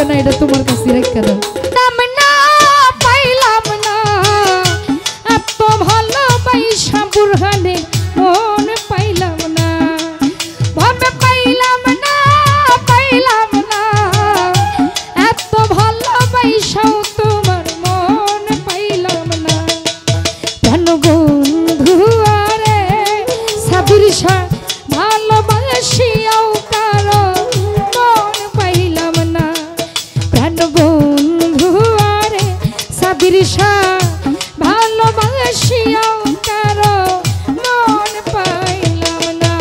না, এটা তোমার কাছে রেখে দাও। নাম না পাইলাম না এত ভালোবাসা বুরহানে মন পাইলাম না, ভাবে পাইলাম না এত ভালোবাসাও তোমার মন পাইলাম না। কেন বন্ধু আরে সাবির শাহ ভালোবাসিয়াও কারো মন পাইলাম না। কেন বন্ধু আরে সাবির শাহ ভালোবাসিয়াও কারো মন পাইলাম না।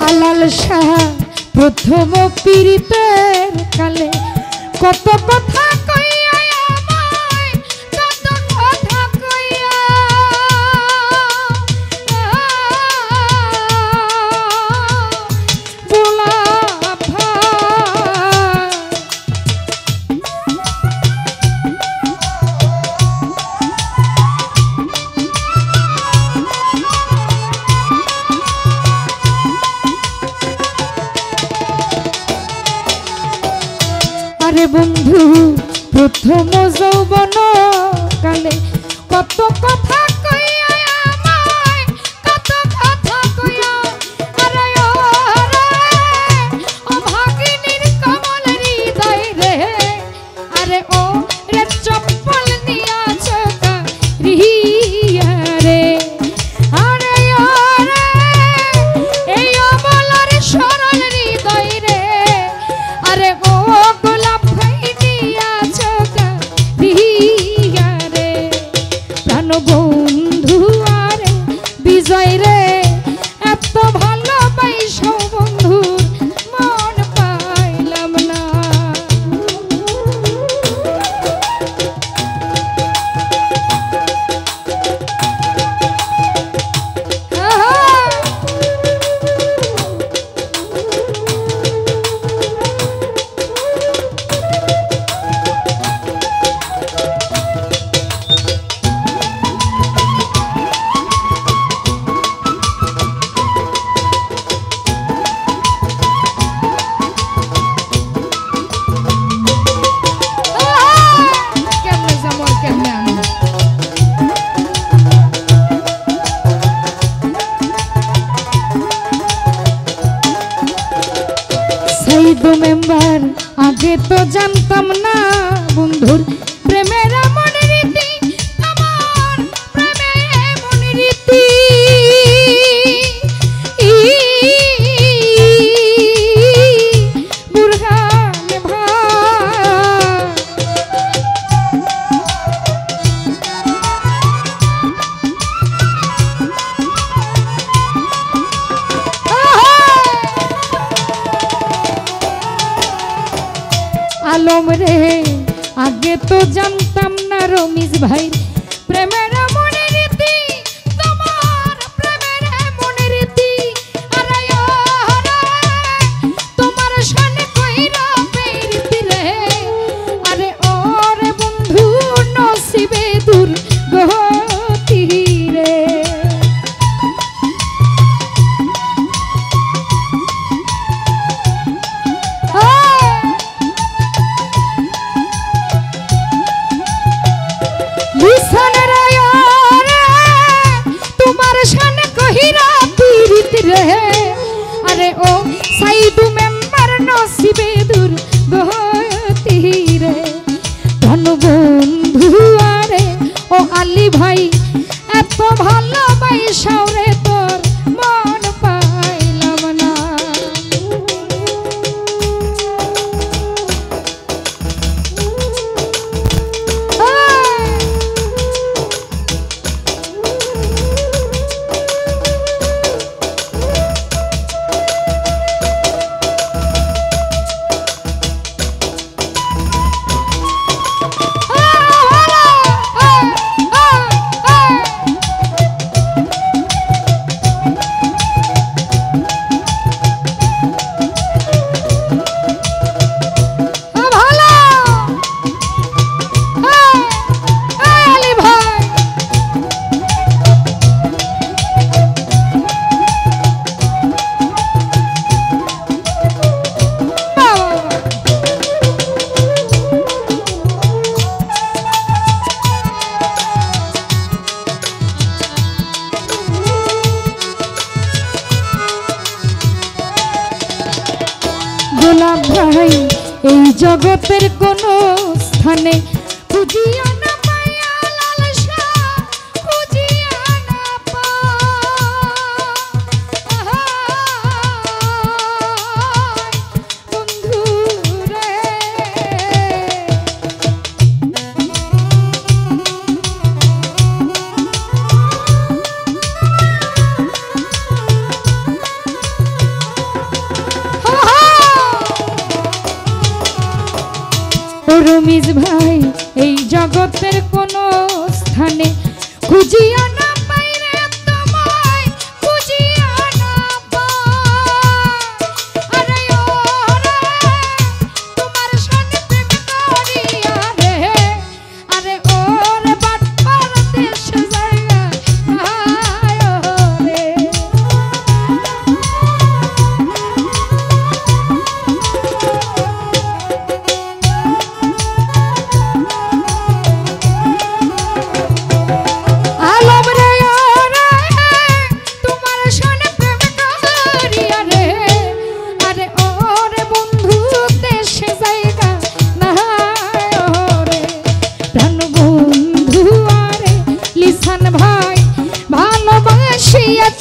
আলাল শাহ প্রথম পীড়িতের কালে কত কথা কইয়া আমায়, কত কথা কইয়া বোলা আরে বন্ধু প্রথম যৌবন কালে কত কথা কইয়া আমায়, কত কথা কইয়া আরে ও ভাগিনীর কমল হৃদয় রে, আরে ও রে চপ্পল নিয়া চোকা রিয়া রে, আরে এই অমলার সরল হৃদয় রে, আরে ও গোলাপ ভাই দিয়া চোকা রিয়া রে। প্রাণ বন্ধু আরে বিজয় রে এত ভালোবাসো বন্ধুর মন পাইলাম না। কেমনে যাবো আর কেমনে আনো? সাইদ মেম্বার আগে তো জানতাম না বন্ধুর প্রেমের এমন রীতি, আমার প্রেমের এমন রীতি, বুরহান ভাই আলম রে আগে তো জানতাম না রমিজ ভাই প্রেমের এমন রীতি, তোমার প্রেমের এমন রীতি, আরে তোমার সামনে কইরা পেরিতি রে, আরে ওরে বন্ধু নসিবে দূর গতি রে। তোমার সামনে কহিরা পীড়িত রে, আরে ও সাইদু মেম্বার নসিবে দূর গতি রে। ধন বন্ধু আরে ও আলী ভাই এত ভালোবাসাও রে তোর মন পাইলাম না। জগতের কোন স্থানে খুঁজিয়া না পাইয়া লালসা খুঁজিয়া না পাই বন্ধু রে। রমিজ ভাই এই জগতের কোন স্থানে খুঁজিয়া না পাই রে তোমায় খুঁজিয়া না পাই। আরে ওরে তোমার সনে প্রেম করিয়া রে আরে ওরে বাটপার দেশ জায়গা আয় ওরে।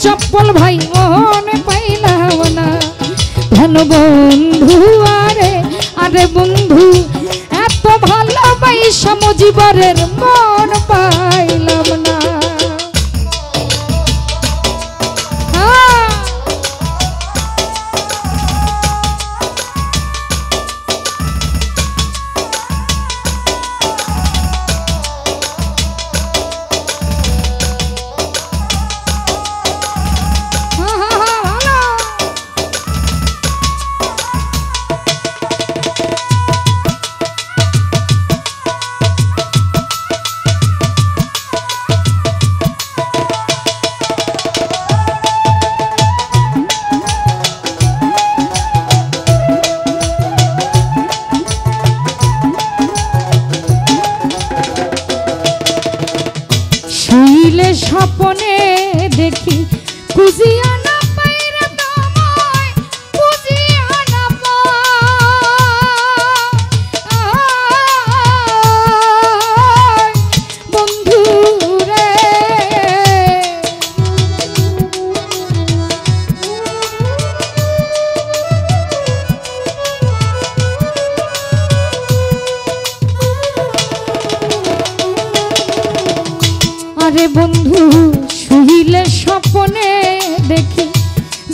চপ্পল ভাই মন পাইলাম না ধন বন্ধু আরে আরে বন্ধু এত ভালোবাসা মজিবরের মন পাইলাম না। স্বপনে দেখি খুঁজিয়া না পাই রে তোমায় খুঁজিয়া না পাই বন্ধু রে। আরে বন্ধু শুইলে স্বপনে দেখি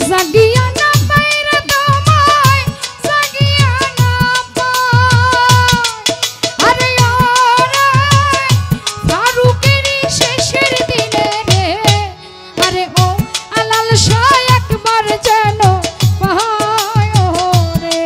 জাগিয়া না পাই রে তোমায় জাগিয়া না পাই। আরে ওরে ফারুকের শেষের দিনে রে আরে ও আলাল শাহ একবার যেন পাই ওরে।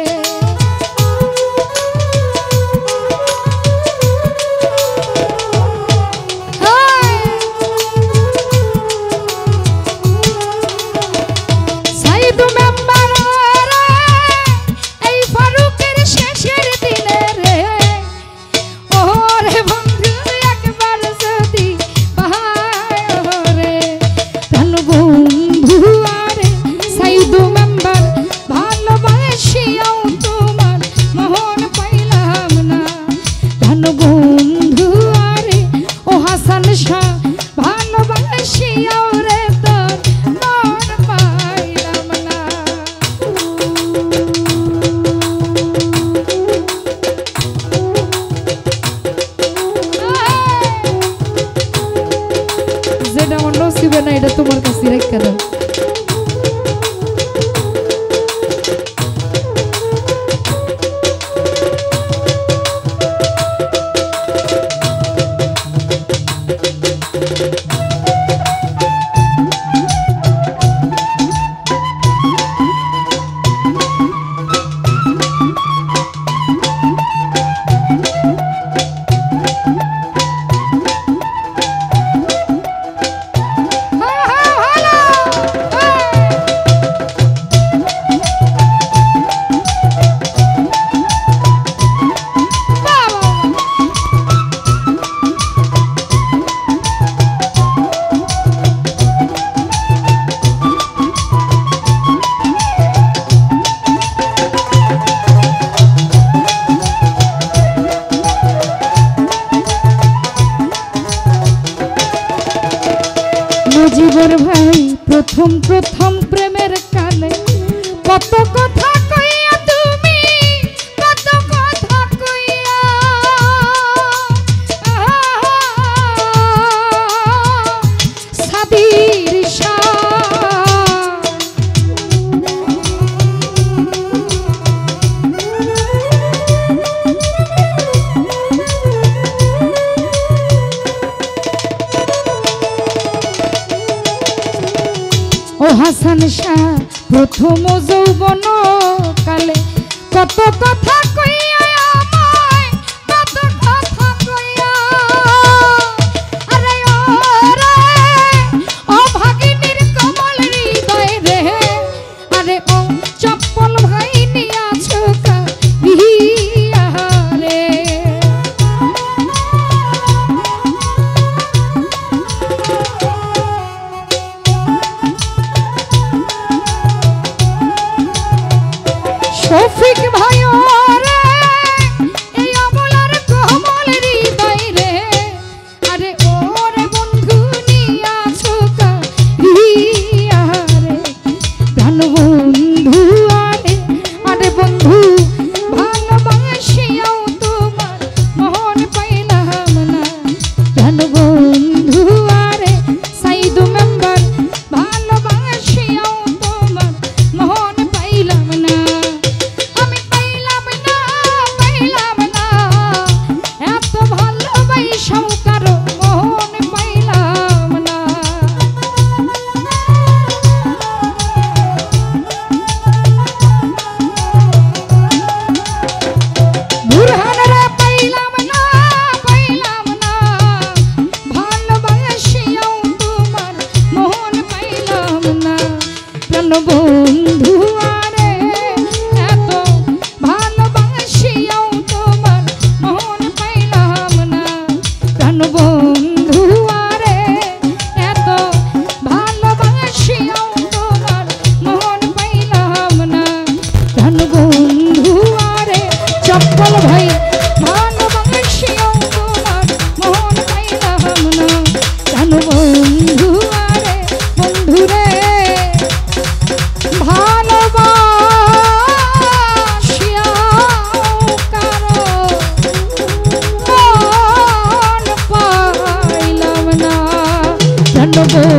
যেটা আমার নসিবে না এটা তোমার কাছে রেখে দাও। সাগর ভাই প্রথম প্রথম প্রেমের কালে কত কথা কইয়া তুমি কত কথা কইয়া সাদির ও হাসান শাহ প্রথম যৌবন কালে কত কথা কইয়া আমায় কত কথা কইয়া আরে ও রে ও ভাগিনীর কমল হৃদয় রে আরে ও চপ্পল ভাই নিয়াছো কাহিয়া রে শফিক ভাই রে এই অমলার কোমল হৃদয় রে আরে ওরে বন্ধু নিয়াছো কাহিয়া রে প্রাণ বন্ধু আরে আরে বন্ধু ভালোবাসিয়াও তোমার মন পাইলাম না প্রাণ বন্ধু আরে সাইদু মেম্বার ভালোবাসিয়াও তোমার মন পাইলাম না বন্ধু আরে এত ভালোবাসিয়াও তোমার মন পাইলাম না প্রাণ বন্ধু আরে এত ভালোবাসিয়াও তোমার মন পাইলাম না প্রাণ বন্ধু আরে চপ্পল ভাই ভালোবাসিয়াও তোমার মন পাইলাম না প্রাণ বন্ধু আরে বন্ধু রে বন্ধু